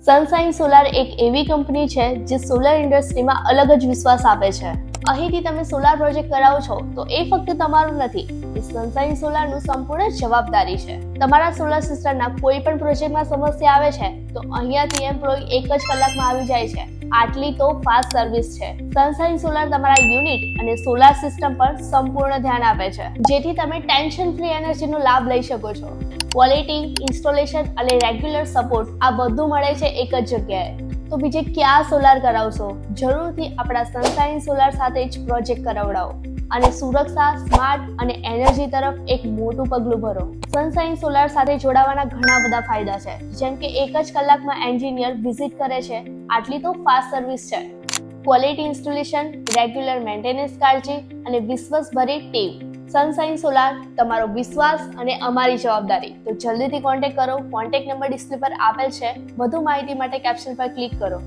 Sunshine solar એક એવી company છે જે સોલર ઇન્ડસ્ટ્રીમાં અલગ જ વિશ્વાસ આપે છે. અહીંથી તમે સોલાર પ્રોજેક્ટ કરાવો છો તો એ ફક્ત તમારું નથી, એ સનશાઇન સોલારનું સંપૂર્ણ જવાબદારી છે. તમારા સોલર સિસ્ટમના કોઈ પણ પ્રોજેક્ટમાં સમસ્યા આવે છે તો અહીંયાથી એમ્પ્લોય એક જ કલાકમાં આવી જાય છે. આટલી તો ફાસ્ટ સર્વિસ છે. સનશાઇન સોલાર તમારા યુનિટ અને સોલાર સિસ્ટમ પર સંપૂર્ણ ધ્યાન આપે છે, જેથી તમે ટેન્શન ફ્રી એનર્જીનો લાભ લઈ શકો છો. ક્વોલિટી, ઇન્સ્ટોલેશન અને રેગ્યુલર સપોર્ટ આ બધું મળે છે એક જ જગ્યાએ. તો બીજે ક્યાં સોલાર કરાવશો? જરૂરથી આપણા સનશાઇન સોલાર સાથે જ પ્રોજેક્ટ કરાવડાવો અને સુરક્ષા, સ્માર્ટ અને એનર્જી તરફ એક મોટું પગલું ભરો. સનશાઇન સોલાર સાથે જોડાવાના ઘણા બધા ફાયદા છે, જેમ કે એક જ કલાકમાં એન્જિનિયર વિઝિટ કરે છે. આટલી તો ફાસ્ટ સર્વિસ છે. ક્વોલિટી ઇન્સ્ટોલેશન, રેગ્યુલર મેન્ટેનન્સ કાળજી અને વિશ્વાસભરી ટીમ. સનશાઇન સોલાર, તમારો વિશ્વાસ અને અમારી જવાબદારી. તો જલ્દીથી કોન્ટેક્ટ કરો. કોન્ટેક્ટ નંબર ડિસ્પ્લે પર આપેલ છે. વધુ માહિતી માટે કેપ્શન પર ક્લિક કરો.